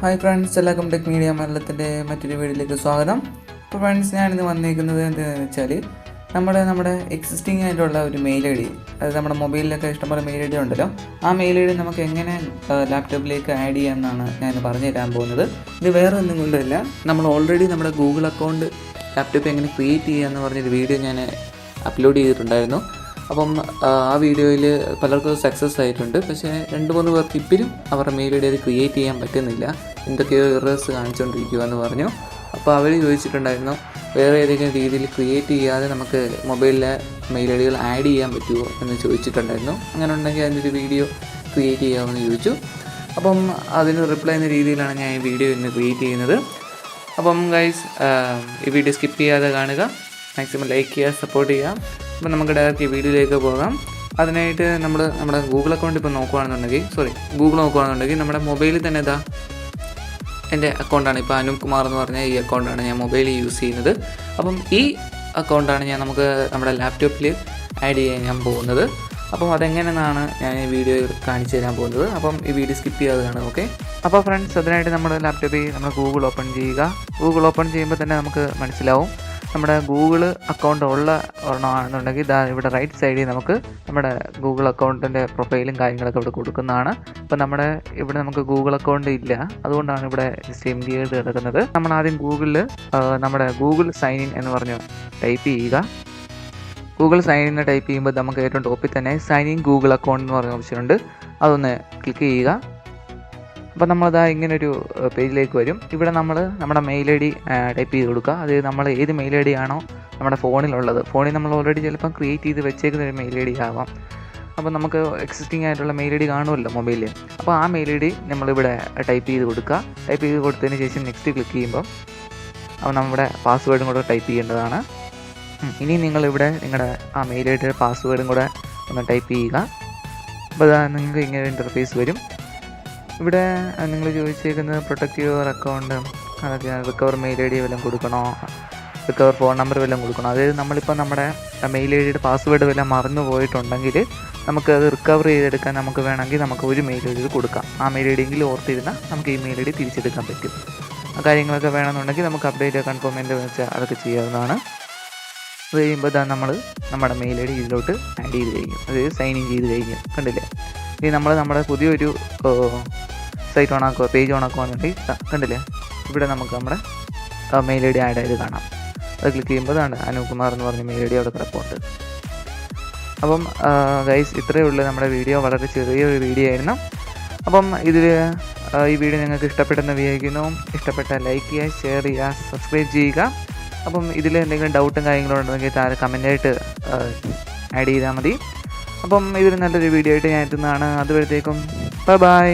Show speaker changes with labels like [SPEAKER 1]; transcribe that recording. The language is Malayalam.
[SPEAKER 1] ഹായ് ഫ്രണ്ട്സ്, എല്ലാവർക്കും ടെക് മീഡിയ മലയാളത്തിൻ്റെ മറ്റൊരു വീഡിയോയിലേക്ക് സ്വാഗതം. ഇപ്പോൾ ഫ്രണ്ട്സ്, ഞാനിന്ന് വന്നിരിക്കുന്നത് എന്താണെന്ന് വെച്ചാൽ നമ്മുടെ എക്സിസ്റ്റിംഗ് ആയിട്ടുള്ള ഒരു മെയിൽ ഐ ഡി, അത് നമ്മുടെ മൊബൈലിലൊക്കെ ഇഷ്ടംപോലെ മെയിൽ ഐ ഡി ഉണ്ടല്ലോ, ആ മെയിൽ ഐ ഡി നമുക്ക് എങ്ങനെ ലാപ്ടോപ്പിലേക്ക് ആഡ് ചെയ്യാമെന്നാണ് ഞാൻ പറഞ്ഞു തരാൻ പോകുന്നത്. ഇത് വേറെ ഒന്നും കൊണ്ടല്ല, നമ്മൾ ഓൾറെഡി നമ്മുടെ ഗൂഗിൾ അക്കൗണ്ട് ലാപ്ടോപ്പ് എങ്ങനെ ക്രിയേറ്റ് ചെയ്യുക എന്ന് പറഞ്ഞൊരു വീഡിയോ ഞാൻ അപ്ലോഡ് ചെയ്തിട്ടുണ്ടായിരുന്നു. അപ്പം ആ വീഡിയോയിൽ പലർക്കും സക്സസ് ആയിട്ടുണ്ട്. പക്ഷേ 2-3 പേർക്ക് ഇപ്പോഴും അവരുടെ മെയിൽ ഐ ഡി അത് ക്രിയേറ്റ് ചെയ്യാൻ പറ്റുന്നില്ല, എന്തൊക്കെയോ എറേഴ്സ് കാണിച്ചുകൊണ്ടിരിക്കുക എന്ന് പറഞ്ഞു. അപ്പോൾ അവർ ചോദിച്ചിട്ടുണ്ടായിരുന്നു, വേറെ ഏതെങ്കിലും രീതിയിൽ ക്രിയേറ്റ് ചെയ്യാതെ നമുക്ക് മൊബൈലിലെ മെയിൽ ഐ ഡികൾ ആഡ് ചെയ്യാൻ പറ്റുമോ എന്ന് ചോദിച്ചിട്ടുണ്ടായിരുന്നു. അങ്ങനെ ഉണ്ടെങ്കിൽ അതിൻ്റെ ഒരു വീഡിയോ ക്രിയേറ്റ് ചെയ്യാമെന്ന് ചോദിച്ചു. അപ്പം അതിന് റിപ്ലൈ എന്ന രീതിയിലാണ് ഞാൻ ഈ വീഡിയോ ഇന്ന് ക്രിയേറ്റ് ചെയ്യുന്നത്. അപ്പം ഗൈസ്, ഈ വീഡിയോ സ്കിപ്പ് ചെയ്യാതെ കാണുക, മാക്സിമം ലൈക്ക് ചെയ്യുക, സപ്പോർട്ട് ചെയ്യുക. അപ്പോൾ നമുക്ക് ഡയറക്റ്റ് ഈ വീഡിയോയിലേക്ക് പോകാം. അതിനായിട്ട് നമ്മുടെ ഗൂഗിൾ അക്കൗണ്ട് ഇപ്പോൾ നോക്കുകയാണെന്നുണ്ടെങ്കിൽ നമ്മുടെ മൊബൈലിൽ തന്നെ എൻ്റെ അക്കൗണ്ടാണ്. ഇപ്പോൾ അനൂപ് കുമാർ എന്ന് പറഞ്ഞ ഈ അക്കൗണ്ടാണ് ഞാൻ മൊബൈലിൽ യൂസ് ചെയ്യുന്നത്. അപ്പം ഈ അക്കൗണ്ടാണ് നമുക്ക് നമ്മുടെ ലാപ്ടോപ്പിൽ ആഡ് ചെയ്യാൻ പോകുന്നത്. അപ്പം അതെങ്ങനെയെന്നാണ് ഞാൻ ഈ വീഡിയോയിൽ കാണിച്ചു തരാൻ പോകുന്നത്. അപ്പം ഈ വീഡിയോ സ്കിപ്പ് ചെയ്യാതെ കാണുക, ഓക്കെ? അപ്പോൾ ഫ്രണ്ട്സ്, അതിനായിട്ട് നമ്മുടെ ലാപ്ടോപ്പിൽ നമ്മൾ ഗൂഗിൾ ഓപ്പൺ ചെയ്യുക. ഗൂഗിൾ ഓപ്പൺ ചെയ്യുമ്പോൾ തന്നെ നമുക്ക് മനസ്സിലാവും, നമ്മുടെ ഗൂഗിൾ അക്കൗണ്ട് ഒരെണ്ണമാണെന്നുണ്ടെങ്കിൽ ഇവിടെ റൈറ്റ് സൈഡിൽ നമുക്ക് നമ്മുടെ ഗൂഗിൾ അക്കൗണ്ടിൻ്റെ പ്രൊഫൈലും കാര്യങ്ങളൊക്കെ ഇവിടെ കൊടുക്കുന്നതാണ്. അപ്പോൾ ഇവിടെ നമുക്ക് ഗൂഗിൾ അക്കൗണ്ട് ഇല്ല, അതുകൊണ്ടാണ് ഇവിടെ സെയിം ചെയ്ത് കിടക്കുന്നത്. നമ്മൾ ആദ്യം നമ്മുടെ ഗൂഗിൾ സൈൻ ഇൻ എന്ന് പറഞ്ഞ് ടൈപ്പ് ചെയ്യുക. ഗൂഗിൾ സൈൻ ഇൻ ടൈപ്പ് ചെയ്യുമ്പോൾ നമുക്ക് ഏറ്റവും ടോപ്പിൽ തന്നെ സൈൻ ഇൻ ഗൂഗിൾ അക്കൗണ്ട് എന്ന് പറഞ്ഞ ഓപ്ഷൻ ഉണ്ട്, അതൊന്ന് ക്ലിക്ക് ചെയ്യുക. അപ്പോൾ നമ്മളത് ഇങ്ങനൊരു പേജിലേക്ക് വരും. ഇവിടെ നമ്മുടെ മെയിൽ ഐ ഡി ടൈപ്പ് ചെയ്ത് കൊടുക്കുക. അത് നമ്മൾ ഏത് മെയിൽ ഐ ഡി ആണോ നമ്മുടെ ഫോണിൽ നമ്മൾ ഓൾറെഡി ചിലപ്പം ക്രിയേറ്റ് ചെയ്ത് വെച്ചേക്കുന്ന ഒരു മെയിൽ ഐ ഡി ആവാം. അപ്പോൾ നമുക്ക് എക്സിസ്റ്റിംഗ് ആയിട്ടുള്ള മെയിൽ ഐ ഡി കാണുമല്ലോ മൊബൈലിൽ. അപ്പോൾ ആ മെയിൽ ഐ ഡി നമ്മളിവിടെ ടൈപ്പ് ചെയ്ത് കൊടുക്കുക. ടൈപ്പ് ചെയ്ത് കൊടുത്തതിന് ശേഷം നെക്സ്റ്റ് ക്ലിക്ക് ചെയ്യുമ്പോൾ അപ്പോൾ നമ്മുടെ പാസ്വേഡും കൂടെ ടൈപ്പ് ചെയ്യേണ്ടതാണ്. ഇനി നിങ്ങളുടെ ആ മെയിൽ ഐ ഡിയുടെ പാസ്വേഡും കൂടെ ഒന്ന് ടൈപ്പ് ചെയ്യുക. അപ്പോൾ നിങ്ങൾക്ക് ഇങ്ങനെ ഇൻ്റർഫേസ് വരും. ഇവിടെ നിങ്ങൾ ചോദിച്ചേക്കുന്നത് പ്രൊട്ടക്റ്റ് യുവർ അക്കൗണ്ട്, അതൊക്കെ റിക്കവർ മെയിൽ ഐ ഡി വല്ലതും കൊടുക്കണോ, റിക്കവർ ഫോൺ നമ്പർ വല്ലതും കൊടുക്കണോ. അതായത് നമ്മളിപ്പോൾ നമ്മുടെ മെയിൽ ഐ ഡിയുടെ പാസ്വേഡ് വല്ലതും മറന്നു പോയിട്ടുണ്ടെങ്കിൽ നമുക്കത് റിക്കവർ ചെയ്തെടുക്കാൻ വേണമെങ്കിൽ നമുക്ക് ഒരു മെയിൽ ഐ ഡി കൊടുക്കാം. ആ മെയിൽ ഐ ഡിയെങ്കിലും ഓർത്തിരുന്നാൽ നമുക്ക് ഈ മെയിൽ ഐ ഡി തിരിച്ചെടുക്കാൻ പറ്റും. ആ കാര്യങ്ങളൊക്കെ വേണമെന്നുണ്ടെങ്കിൽ നമുക്ക് അപ്ഡേറ്റ് കൺഫേമെൻ്റ് വെച്ചാൽ അതൊക്കെ ചെയ്യാവുന്നതാണ്. അത് കഴിയുമ്പോൾ നമ്മുടെ മെയിൽ ഐ ഡി ഇതിലോട്ട് ആഡ് ചെയ്ത് കഴിഞ്ഞു, അതായത് സൈൻ ഇൻ ചെയ്ത് കഴിഞ്ഞു. കണ്ടില്ലേ? ഇനി നമ്മുടെ പുതിയൊരു പേജ് ഓണാക്കുകയാണെന്നുണ്ടെങ്കിൽ കണ്ടില്ലേ, ഇവിടെ നമുക്ക് നമ്മുടെ മെയിൽ ഐ ഡി ആഡ് ചെയ്ത് കാണാം. അത് ക്ലിക്ക് ചെയ്യുമ്പോൾ അനൂപ് കുമാർ എന്ന് പറഞ്ഞ മെയിൽ ഐ ഡി അവിടെ കിടപ്പുണ്ട്. അപ്പം ഗൈസ്, ഇത്രയേ ഉള്ളൂ നമ്മുടെ വീഡിയോ. വളരെ ചെറിയൊരു വീഡിയോ ആയിരുന്നു. അപ്പം ഈ വീഡിയോ നിങ്ങൾക്ക് ഇഷ്ടപ്പെട്ടെന്ന് വിചാരിക്കുന്നു. ഇഷ്ടപ്പെട്ടാൽ ലൈക്ക് ചെയ്യുക, ഷെയർ ചെയ്യുക, സബ്സ്ക്രൈബ് ചെയ്യുക. അപ്പം ഇതിൽ എന്തെങ്കിലും ഡൗട്ടും കാര്യങ്ങളും ഉണ്ടെങ്കിൽ താഴെ കമൻറ്റായിട്ട് ആഡ് ചെയ്താൽ മതി. അപ്പം ഇതൊരു നല്ലൊരു വീഡിയോ ആയിട്ട് ഞാൻ എത്തുന്നതാണ്. അതുവരത്തേക്കും ബൈ.